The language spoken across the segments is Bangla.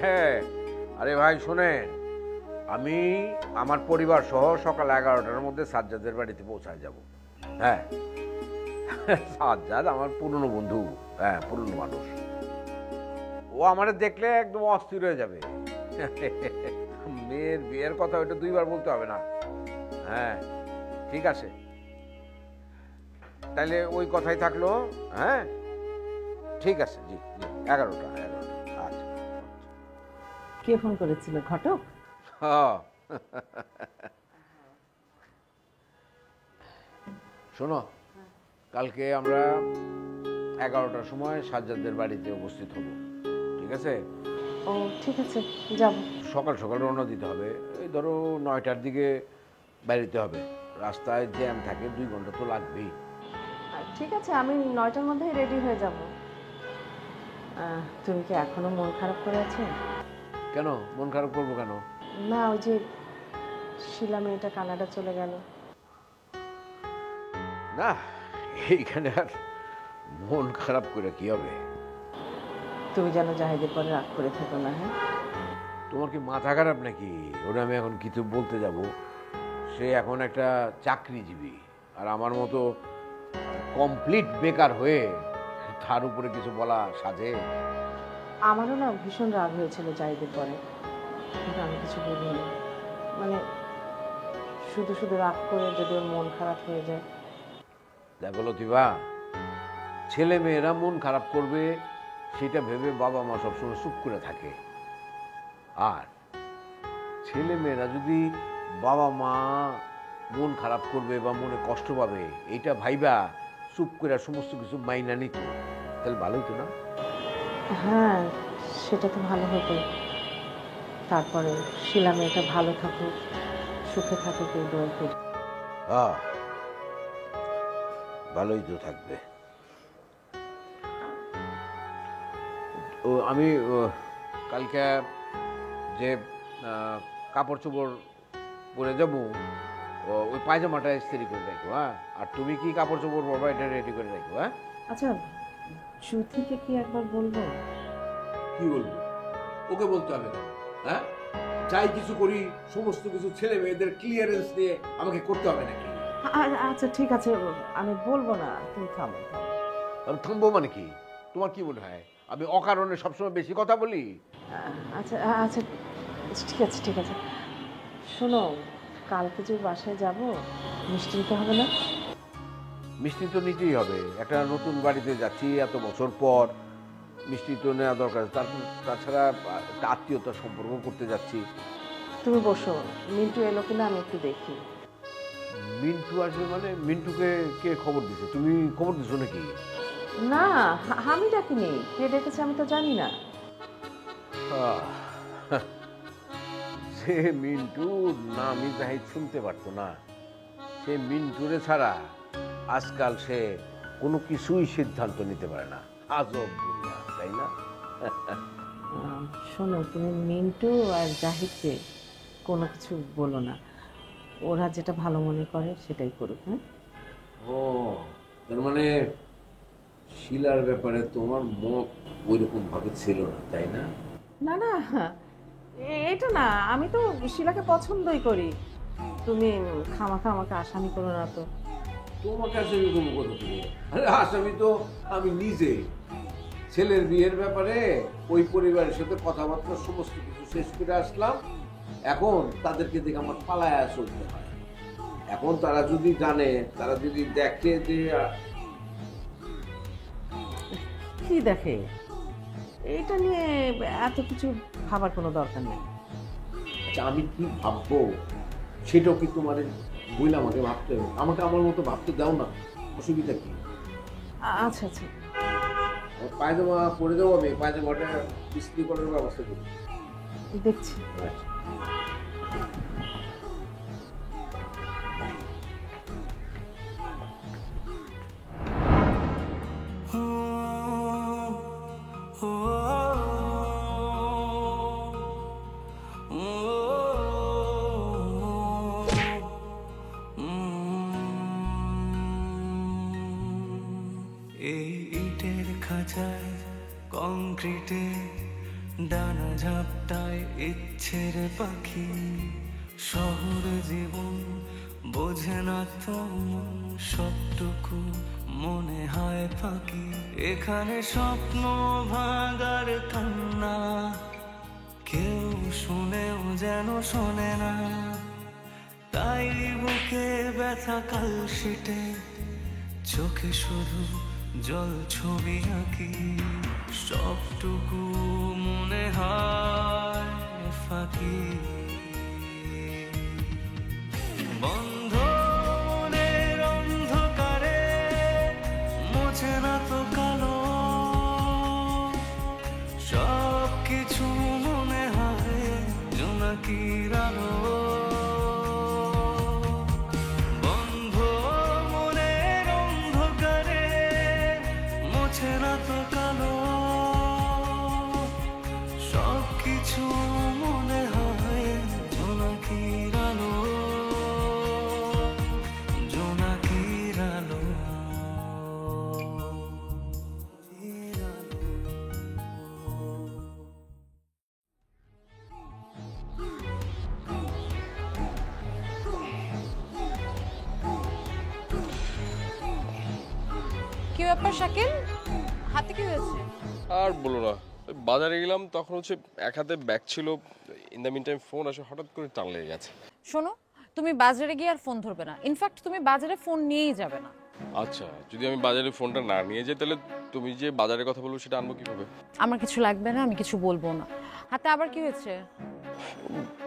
হ্যাঁ, আরে ভাই শোনেন, আমি আমার পরিবার সহ সকাল 11টার মধ্যে সাজ্জাদের বাড়িতে পৌঁছায় যাব। হ্যাঁ, সাজ্জাদ আমার পুরনো বন্ধু, হ্যাঁ পুরনো মানুষ। ও আমারে দেখলে একদম অস্থির হয়ে যাবে। মেয়ের বিয়ের কথা ওইটা দুইবার বলতে হবে না। হ্যাঁ ঠিক আছে, তাহলে ওই কথাই থাকলো। হ্যাঁ ঠিক আছে, জি জি, 11টা আচ্ছা। কে ফোন করেছিল? ঘটক? হ্যাঁ। শোনো, কালকে আমরা 11টার সময় সাজ্জাদের বাড়িতে উপস্থিত হব, ঠিক আছে? ও ঠিক আছে, যাব। সকাল সকাল রওনা দিতে হবে, এই ধরো 9টার দিকে বেরোতে হবে। রাস্তায় জ্যাম থাকে, 2 ঘন্টা তো লাগবেই। ঠিক আছে, আমি 9টার মধ্যেই রেডি হয়ে যাব। তুমি কি এখনো মন খারাপ করে আছো? কেন মন খারাপ করবো কেন? না, ওই যে শিলা মেয়েটা কানাডা চলে গেল। না, এইখানে আর মন খারাপ করে কি হবে? তুমি যেন জাহিদের পরে রাগ করে থাকো না। হ্যাঁ, তোমার কি মাথা খারাপ নাকি? ওরা আমি এখন কিছু বলতে যাব? সে এখন একটা চাকরিজীবী, আর আমার মতো কমপ্লিট বেকার হয়ে তার উপরে কিছু বলা সাজে? আমারও না ভীষণ রাগ হয়েছিল জাহিদের পরে, কিন্তু আমি কিছু বলিনি। মানে শুধু শুধু রাগ করে যদি ওর মন খারাপ হয়ে যায়। দেখো লতিফা, ছেলে মেয়েরা মন খারাপ করবে সেটা ভেবে বাবা মা সবসময় চুপ করে থাকে। আর ছেলে মেয়েরা যদি বাবা মা মন খারাপ করবে বা মনে কষ্ট পাবে এটা ভাইবা চুপ করে সমস্ত কিছু মাইনা নিত, তাহলে ভালোই তো না? হ্যাঁ, সেটা তো ভালো হতো। তারপরে শিলা মেয়েটা ভালো থাকুক, সুখে থাকুক, এই দোয়া করি। হ্যাঁ, ভালোই তো থাকবে। আমি কালকে যে কাপড় চোপড় পরে যাবো, ওই পায়জামাটা ইস্ত্রি করে রাখো। হ্যাঁ, আর তুমি কি কাপড় চোপড় পরবা এটা রেডি করে রাখো। হ্যাঁ, আচ্ছা, জ্যোতিকে কি একবার বলবো? কি বলবো? ওকে বলতে হবে কেন? হ্যাঁ, যাই কিছু করি সমস্ত কিছু ছেলে মেয়েদের ক্লিয়ারেন্স নিয়ে আমাকে করতে হবে নাকি? আচ্ছা ঠিক আছে, আমি বলবো না, তুমি থামো। আমি থামবো মানে কি? তোমার কি মনে হয় আমি অকারণে সবসময় বেশি কথা বলি? আচ্ছা আচ্ছা, ঠিক আছে ঠিক আছে। শোনো, কালকে যে বাসায় যাব, মিষ্টি নিতে হবে না? মিষ্টি তো নিতেই হবে, একটা নতুন বাড়িতে যাচ্ছি এত বছর পর, মিষ্টি তো নেওয়া দরকার। তাছাড়া একটা আত্মীয়তার সম্পর্ক করতে যাচ্ছি। তুমি বসো, মিন্টু এলো কিনা আমি একটু দেখি। মিন্টু আসবে মানে? মিন্টুকে কে খবর দিছে? তুমি খবর দিছো নাকি? না, আমি ডাকিনি। কে ডেকেছে আমি তো জানি না। আহ, সে মিন্টুর নামই জাহিদ শুনতে পারতো না। সে মিন্টুরে ছাড়া আজকাল সে কোনো কিছুই সিদ্ধান্ত নিতে পারে না। আজব দুনিয়া, তাই না? শোনো, তুমি মিন্টু আর জাহিদকে কোনো কিছু বলো না। ওরা যেটা ভালো মনে করে সেটাই করুক। হ্যাঁ, ও, তার মানে শিলার ব্যাপারে তোমার মত ওইরকম ভাবে ছিল না, তাই না? না না, এটা না, আমি তো শিলাকে পছন্দই করি। তুমি খামাখা আমাকে আসামি করো না তো। তোমাকে আসামি করবো কথা তুমি? আরে আসামি তো আমি নিজে। ছেলের বিয়ের ব্যাপারে ওই পরিবারের সাথে কথাবার্তা সমস্ত কিছু শেষ করে আসলাম। এখন তাদেরকে দেখে আমার পালায়া চলতে হয়। এখন তারা যদি জানে, তারা যদি দেখে যে কি দেখে, এটা নিয়ে এত কিছু ভাবার কোনো দরকার নেই। আচ্ছা, আমি কি ভাববো সেটাও কি তোমার বইলে আমাকে ভাবতে হবে? আমাকে আমার মতো ভাবতে দাও না, অসুবিধা কি? আচ্ছা আচ্ছা, পায়জামা পরে যাবো, আমি পায়জামাটা ইস্ত্রি করার ব্যবস্থা করি। দেখছি। আচ্ছা। খাঁচায় কংক্রিটে ডানা ঝাপটায় ইচ্ছের পাখি। শহর জীবন বোঝে না তো মন, সবটুকু মনে হয় ফাঁকি। এখানে স্বপ্ন ভাঙার কান্না কেউ শুনেও যেন শোনে না। তাই বুকে ব্যথা কালশিটে, চোখে শুধু জল ছবি আঁকি। সবটুকু মনে হয় ফাঁকি। বন্ধ মনের অন্ধকারে মোছে না তো কালো, সব কিছু মনে হয় জোনাকির আলো। বন্ধ মনের অন্ধকারে মোছে না তো কালো, সব কিছু মনে হয় জোনাকির আলো, জোনাকির আলো। কি ব্যাপার শাকিল, হাতে কি হয়েছে? আর বলো না, ওই বাজারে গেলাম তখন হচ্ছে এক হাতে ব্যাগ ছিল, in the mean time phone আসে, হঠাৎ করে টান লেগে গেছে। শোনো, তুমি বাজারে গিয়ে আর ফোন ধরবে না। ইনফ্যাক্ট তুমি বাজারে ফোন নিয়েই যাবে না। আচ্ছা, যদি আমি বাজারে ফোনটা না নিয়ে যাই তাহলে তুমি যে বাজারের কথা বলবো সেটা আনবো কিভাবে? আমার কিছু লাগবে না, আমি কিছু বলবো না। হাতে আবার কি হয়েছে?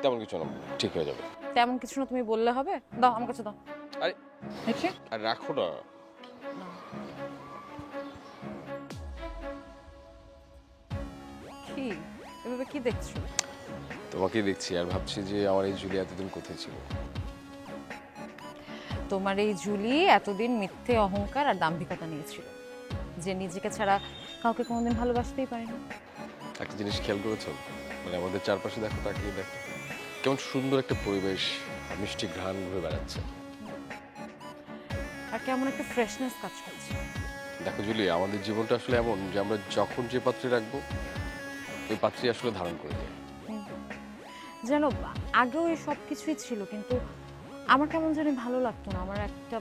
তেমন কিছু না, ঠিক হয়ে যাবে। তেমন কিছু না তুমি বললে হবে? দাও আমার কাছে দাও। আরে দেখি আর রাখো না। কি এভাবে কি দেখছো? তোমাকেই দেখছি আর ভাবছি যে আমার এই জুলি এতদিন কোথায় ছিল। তোমার এই জুলি এতদিন মিথ্যে অহংকার আর দাম্ভিকতা নিয়েছিল, যে নিজেকে ছাড়া কাউকে কোনোদিন ভালোবাসতেই পারেনি। একটা জিনিস খেয়াল করেছো, মানে আমাদের চারপাশে দেখো, তাকিয়ে দেখো কেমন সুন্দর একটা পরিবেশ, মিষ্টি ঘ্রাণ ঘুরে বেড়াচ্ছে, আর কেমন একটা ফ্রেশনেস কাজ করছে। দেখো জুলি, আমাদের জীবনটা আসলে এমন যে আমরা যখন যে পাত্রে রাখবো ওই পাত্রে আসলে ধারণ করে যায়। যেন আগেও এই সব কিছুই ছিল, কিন্তু আমার কেমন জানি ভালো লাগতো না। আমার একটা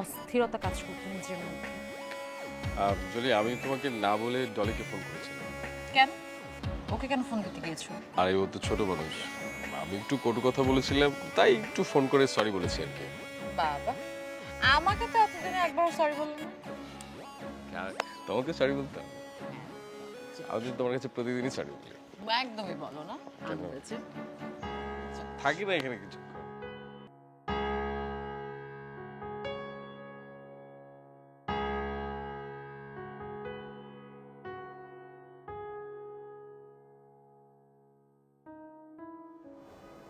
অস্থিরতা কাজ করতো নিজের মধ্যে। জুলি, আমি তোমাকে না বলে ডলিকে ফোন করেছিলাম। কেন? ওকে কেন ফোন দিতে গিয়েছো? আরে ও তো ছোট মানুষ, আমি একটু কটু কথা বলেছিলাম তাই একটু ফোন করে সরি বলেছি আর কি। বাবা, আমাকে তো এতদিনে একবারও সরি বললে না। আর তোমাকে সরি বলতাম? আমি যদি তোমার কাছে প্রতিদিনই সরি বলি। একদমই বলো না। কেন? বলেছে থাকি না এখানে কিছু।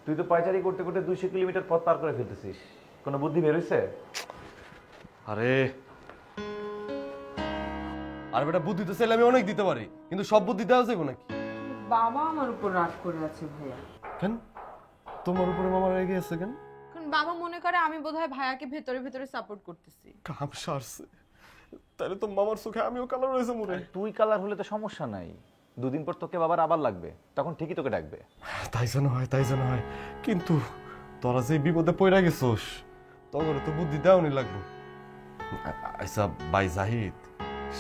তুই তো পায়চারি করতে করতে 200 কিলোমিটার পথ পার করে ফেলতেছিস, কোনো বুদ্ধি বের হইছে? আরে আর বেটা, বুদ্ধি তো চাইলে আমি অনেক দিতে পারি, কিন্তু সব বুদ্ধি দেওয়া যাবে নাকি? বাবা আমার উপর রাগ করে আছে ভাইয়া। কেন তোমার উপরে মামা রেগে আছে কেন? কারণ বাবা মনে করে আমি বোধহয় ভাইয়াকে ভেতরে ভেতরে সাপোর্ট করতেছি। কাম সারছে, তাহলে তো মামার চোখে আমিও কালার রয়েছে মনে। তুই কালার হলে তো সমস্যা নাই, 2 দিন পর তোকে বাবার আবার লাগবে, তখন ঠিকই তোকে ডাকবে। তাই যেন হয়, তাই যেন হয়, কিন্তু তোরা যে বিপদে পড়ে গেছোস তখন তো বুদ্ধি দেওয়ানি লাগবে। আচ্ছা ভাই জাহিদ,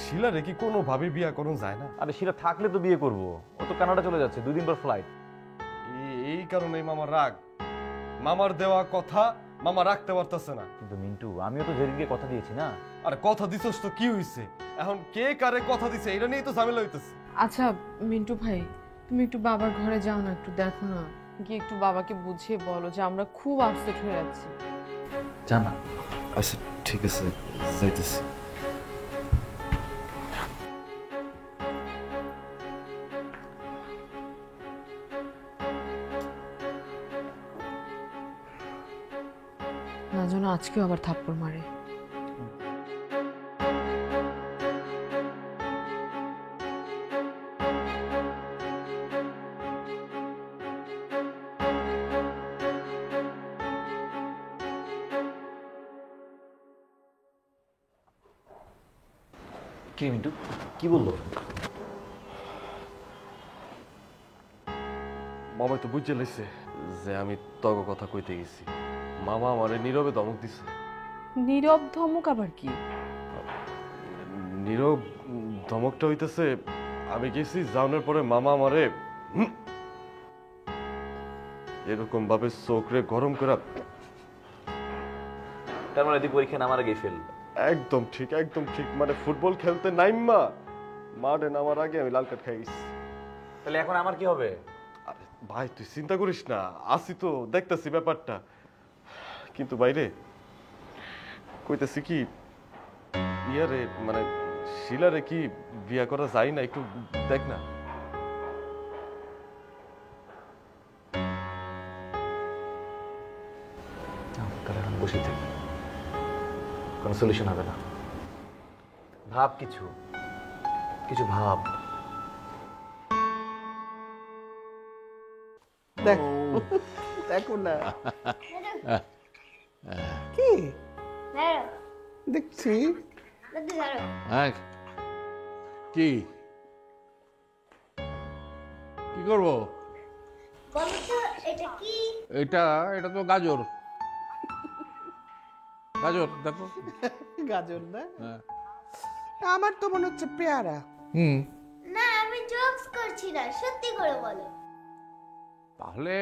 শিলারে কি কোনোভাবে বিয়া করুন যায় না? আরে সেটা থাকলে তো বিয়ে করবো, ও তো কানাডা চলে যাচ্ছে, 2 দিন পর ফ্লাইট। এই কারণেই মামার রাগ, মামার দেওয়া কথা মামা রাখতে পারতেছে না। কিন্তু মিন্টু, আমিও তো যেদিনকে কথা দিয়েছি না। আর কথা দিছস তো কি হইছে, এখন কে কারে কথা দিছে এটা নিয়েই তো ঝামেলা হইতেছে। আচ্ছা মিন্টু ভাই, তুমি একটু বাবার ঘরে যাও না, একটু দেখো না, গিয়ে একটু বাবাকে বুঝিয়ে বলো যে আমরা খুব আপসেট হয়ে যাচ্ছি। জানা। আচ্ছা ঠিক আছে, যাইতেছি। না যেন আজকেও আবার থাপ্পড় মারে। কি মিন্টু কি বললো? মামাই তো বুঝে লাইছে যে আমি তগ কথা কইতে গেছি। মামা আমারে নীরবে ধমক দিছে। নীরব ধমক আবার কি? নীরব ধমকটা হইতেছে, আমি গেছি যাওয়ার পরে মামা আমারে এরকম ভাবে চোখরে গরম করে। তার মানে তুই পরীক্ষা নামার আগে ফেল? একদম ঠিক, একদম ঠিক। মানে ফুটবল খেলতে নাইমা মাঠে নামার আগে আমি লাল কার্ড খাই গেছি। তাহলে এখন আমার কি হবে? আরে ভাই তুই চিন্তা করিস না, আসি তো দেখতেছি ব্যাপারটা। কিন্তু বাইরে কইতেছি কি, ইয়ারে মানে শিলারে কি বিয়া করা যায় না? একটু দেখ না। তাহলে এখন বসে থাকি, কোনো সলিউশন হবে না। ভাব কিছু কিছু ভাব। দেখো না কি দেখছি। হ্যাঁ, কি কি করবো? এটা এটা তো গাজর। গাজর দেখো। গাজর না? হ্যাঁ। আমার তো মনে হচ্ছে পেয়ারা। না, আমি জোকস করছি না, সত্যি করে বলো। তাহলে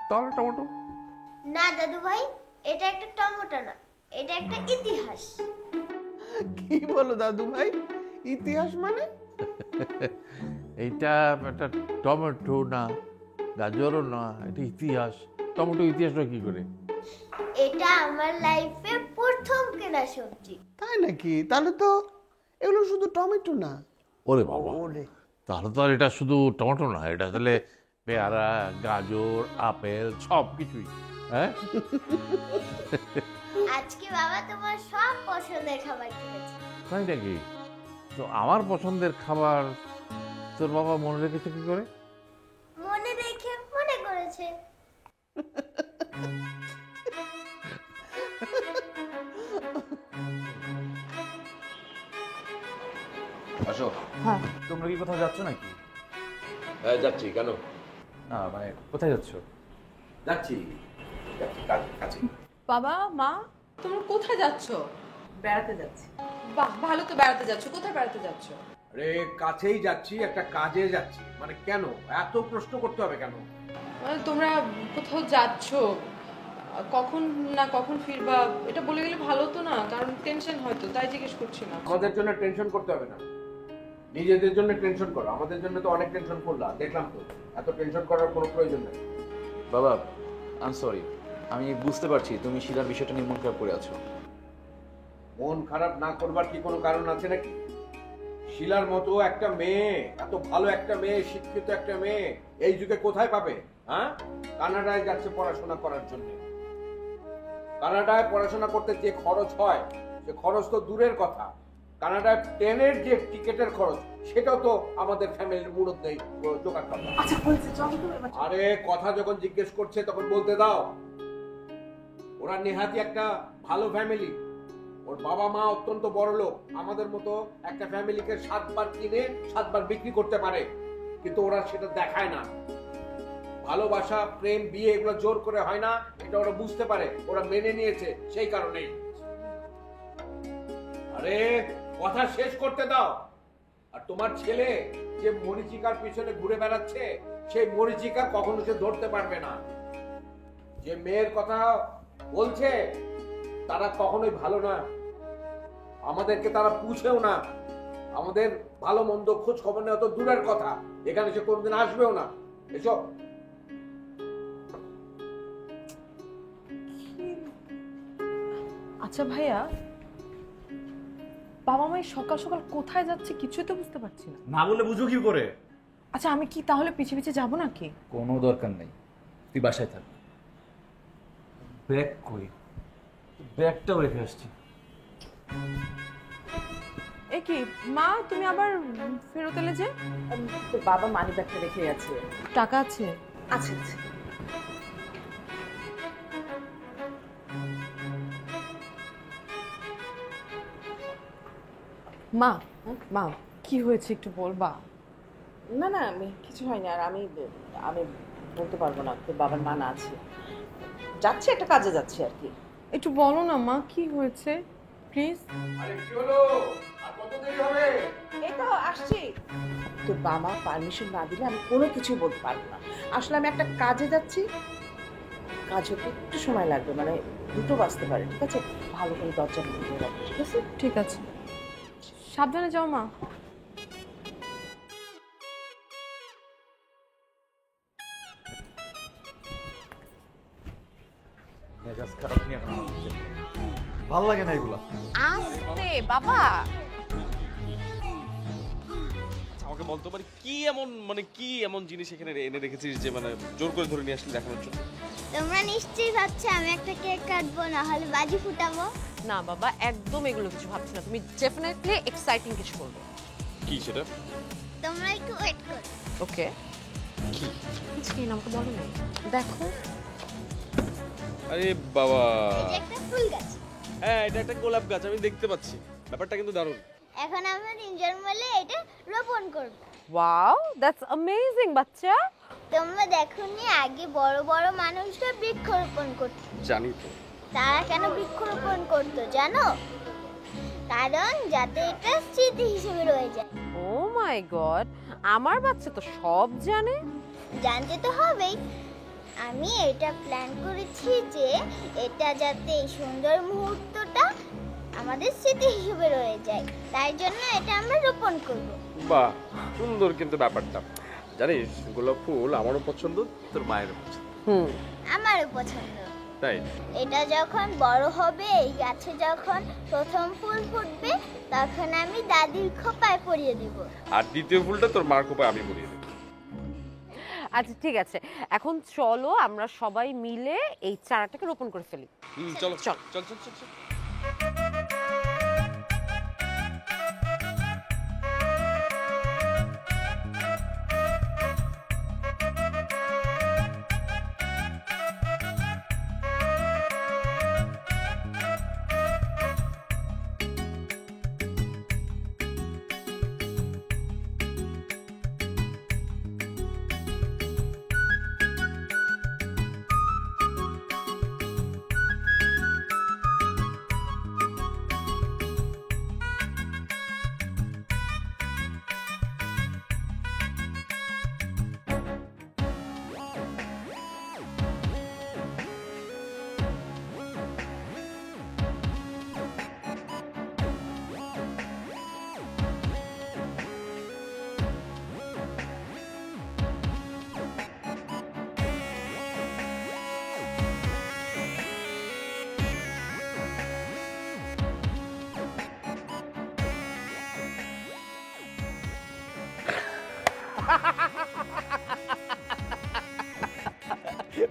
তাহলে টমেটো। না দাদু ভাই, এটা একটা টমেটো না, এটা একটা ইতিহাস। কি বলো দাদু ভাই, ইতিহাস মানে? এইটা একটা টমেটো না, গাজরও না, এটা ইতিহাস। টমেটো ইতিহাসটা কি করে? এটা আমার লাইফে প্রথম কেনা সবজি। তাই নাকি? তাহলে তো এগুলো শুধু টমেটো না। ওরে বাবা, ওরে তাহলে তো আর এটা শুধু টমেটো না, এটা তাহলে পেয়ারা, গাজর, আপেল সব কিছুই। হ্যাঁ, আজকে বাবা তোমার সব পছন্দের খাবার কিনেছে। তাই নাকি? তো আমার পছন্দের খাবার তোর বাবা মনে রেখেছে কি করে? মনে রেখে মনে করেছে। আসো। হ্যাঁ তোমরা কি কোথাও যাচ্ছ নাকি? হ্যাঁ যাচ্ছি। কেন? না মানে কোথায় যাচ্ছ? যাচ্ছি কাছে। বাবা মা তোমরা কোথায় যাচ্ছ? বেড়াতে যাচ্ছি। বাহ ভালো তো বেড়াতে যাচ্ছ। কোথায় বেড়াতে যাচ্ছ? আরে কাছেই যাচ্ছি, একটা কাজে যাচ্ছি। মানে কেন এত প্রশ্ন করতে হবে কেন? মানে তোমরা কোথাও যাচ্ছ, কখন না কখন ফিরবা এটা বলে গেলে ভালো তো না, কারণ টেনশন হয়তো, তাই জিজ্ঞেস করছি না। আমাদের জন্য টেনশন করতে হবে না, নিজেদের জন্য টেনশন করো। আমাদের জন্য তো অনেক টেনশন করলা, দেখলাম তো। এত টেনশন করার কোনো প্রয়োজন নেই। বাবা আই এম সরি, আমি বুঝতে পারছি তুমি শিলার বিষয়টা নিয়ে মন খারাপ করে আছো। মন খারাপ না করবার কি কোনো কারণ আছে নাকি? শিলার মতো একটা মেয়ে, এত ভালো একটা মেয়ে, শিক্ষিত একটা মেয়ে এই যুগে কোথায় পাবে? হ্যাঁ, কানাডায় যাচ্ছে পড়াশোনা করার জন্য। কানাডায় পড়াশোনা করতে যে খরচ হয়, সে খরচ তো দূরের কথা। কানাডায় ট্রেনের যে টিকেটের খরচ, সেটাও তো আমাদের ফ্যামিলির মুরত নেই জোগাড় করা। আচ্ছা বলছি, চলো তো এবার। আরে কথা যখন জিজ্ঞেস করছে তখন বলতে দাও। ওরা নেহাতি একটা ভালো ফ্যামিলি, ওর বাবা মা অত্যন্ত বড় লোক। আমাদের মতো একটা ফ্যামিলিকে 7 বার কিনে 7 বার বিক্রি করতে পারে, কিন্তু ওরা সেটা দেখায় না। ভালোবাসা, প্রেম, বিয়ে এগুলো জোর করে হয় না, এটা ওরা বুঝতে পারে, ওরা মেনে নিয়েছে সেই কারণেই। আরে কথা শেষ করতে দাও। আর তোমার ছেলে যে মরিচিকার পিছনে ঘুরে বেড়াচ্ছে, সেই মরিচিকা কখনো সে ধরতে পারবে না। যে মেয়ের কথা বলছে তারা কখনোই ভালো না, আমাদেরকে তারা পুছেও না। আমাদের ভালো মন্দ খোঁজ খবর নেওয়া তো দূরের কথা, এখানে সে কোনদিন আসবেও না। এসব আচ্ছা ভাইয়া, বাবা মা সকাল সকাল কোথায় যাচ্ছে কিছুই তো বুঝতে পারছি না। না বলে বুঝো কি করে? আচ্ছা আমি কি তাহলে পিছে পিছে যাবো নাকি? কোনো দরকার নেই, তুই বাসায় থাক। ব্যাগ কই? ব্যাগটাও রেখে আসছি। এ কি মা, তুমি আবার ফেরত এলে যে? তো বাবা মানি ব্যাগটা রেখে গেছে। টাকা আছে? আচ্ছা আচ্ছা। মা মা কি হয়েছে একটু বলবা? না না আমি কিছু হয়নি। আর আমি আমি বলতে পারবো না, তোর বাবার মানা আছে, যাচ্ছি একটা কাজে যাচ্ছি আর কি। একটু বলো না মা কি হয়েছে প্লিজ। এই তো আসছি। তোর বাবা পারমিশন না দিলে আমি কোনো কিছুই বলতে পারবো না। আসলে আমি একটা কাজে যাচ্ছি, কাজ হতে একটু সময় লাগবে, মানে 2টো বাজতে পারে। ঠিক আছে, ভালো করে দরজা খুলে রাখো। ঠিক আছে? ঠিক আছে, সাবধানে যাও মা। ভাল লাগে না এগুলা। আস্তে বাবা। আমাকে বলতো কি এমন জিনিস এখানে এনে রেখেছিস যে মানে জোর করে ধরে নিয়ে আসলি দেখানোর জন্য? তোমরা নিশ্চয়ই ভাবছো আমি একটা কেক কাটবো, না হলে বাজি ফুটাবো। না বাবা, একদম এগুলো কিছু ভাবছি না। তুমি ডেফিনেটলি এক্সাইটিং কিছু করবে। কি সেটা? তোমরা একটু ওয়েট করো। ওকে, কি? কিছু আমাকে বলো না। দেখো, আরে বাবা, এই যে একটা ফুল গাছ, হ্যাঁ এটা একটা গোলাপ গাছ, আমি দেখতে পাচ্ছি। ব্যাপারটা কিন্তু দারুণ। এখন আমরা 3 জন মিলে এটা রোপণ করব। ওয়াও, দ্যাটস অ্যামেজিং বাচ্চা। তোমরা দেখোনি আগে বড় বড় মানুষরা বৃক্ষরোপণ করত? জানি তো। তারা কেন বৃক্ষরোপণ করতো জানো? কারণ যাতে এটা স্মৃতি হিসেবে রয়ে যায়। ও মাই গড, আমার বাচ্চা তো সব জানে। জানতে তো হবেই। আমি এটা প্ল্যান করেছি যে এটা যাতে এই সুন্দর মুহূর্তটা আমাদের স্মৃতি হিসেবে রয়ে যায়, তাই জন্য এটা আমরা রোপণ করব। বাহ, সুন্দর কিন্তু ব্যাপারটা। জানিস গোলাপ ফুল আমারও পছন্দ, তোর মায়েরও পছন্দ। আমারও পছন্দ। তাই এটা যখন বড় হবে, এই গাছে যখন প্রথম ফুল ফুটবে, তখন আমি দাদির খোপায় পরিয়ে দিব। আর দ্বিতীয় ফুলটা তোর মার কোপায় আমি পরিয়ে দেব। আচ্ছা ঠিক আছে, এখন চলো আমরা সবাই মিলে এই চারাটাকে রোপণ করে ফেলি। চলো চল চল চল চল চল।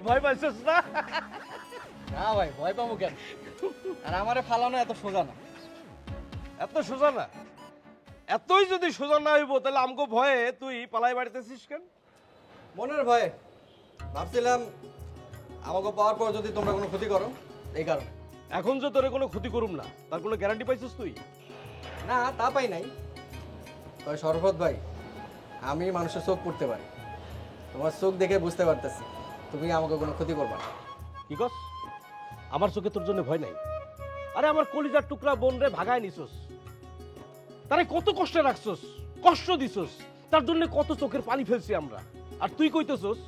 ভয় পাইছিস না? না ভাই, ভয় পাবো কেন? আর আমারে ফালানো এত সোজা না। এত সোজা না? এতই যদি সোজা না হইব তাহলে আমগো ভয়ে তুই পালাই বাড়িতেছিস কেন? মনের ভয়ে ভাবছিলাম আমাকে পাওয়ার পর যদি তোমরা কোনো ক্ষতি করো, এই কারণে। এখন যে তোরে কোনো ক্ষতি করুম না তার কোনো গ্যারান্টি পাইছিস তুই? না, তা পাই নাই। তবে শরফত ভাই, আমি মানুষের চোখ পড়তে পারি। তোমার চোখ দেখে বুঝতে পারতেছি তুমি আমাকে কোনো ক্ষতি করবা না। কি কস? আমার চোখে তোর জন্য ভয় নাই? আরে আমার কলিজার টুকরা বোন রে ভাগায় নিছস, তারে কত কষ্টে রাখছস, কষ্ট দিছস, তার জন্য কত চোখের পানি ফেলছি আমরা। আর তুই কইতেছস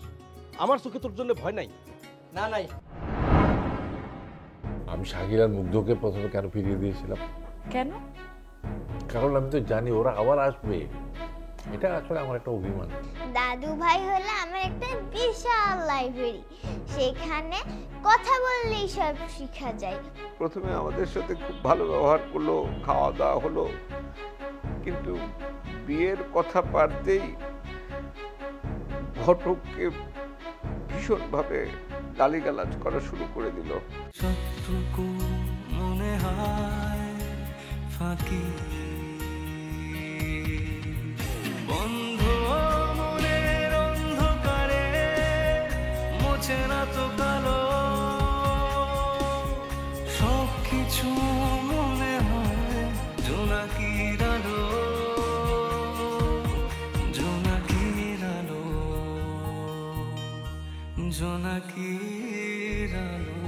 আমার চোখে তোর জন্য ভয় নাই? না, নাই। আমি শাকিল আর মুগ্ধকে প্রথমে কেন ফিরিয়ে দিয়েছিলাম? কেন? কারণ আমি তো জানি ওরা আবার আসবে। এটা আসলে আমার একটা অভিমান। দাদু ভাই হলো আমার একটা বিশাল লাইব্রেরি, সেখানে কথা বললেই সব শেখা যায়। প্রথমে আমাদের সাথে খুব ভালো ব্যবহার করলো, খাওয়া দাওয়া হলো, কিন্তু বিয়ের কথা পারতেই ঘটককে ভীষণভাবে গালিগালাজ করা শুরু করে দিল। সবটুকু মনে হয় ফাঁকি, বন্ধ মনের অন্ধকারে মোছে না তো কালো, সব কিছু মনে হয় জোনাকির আলো। জোনাকির আলো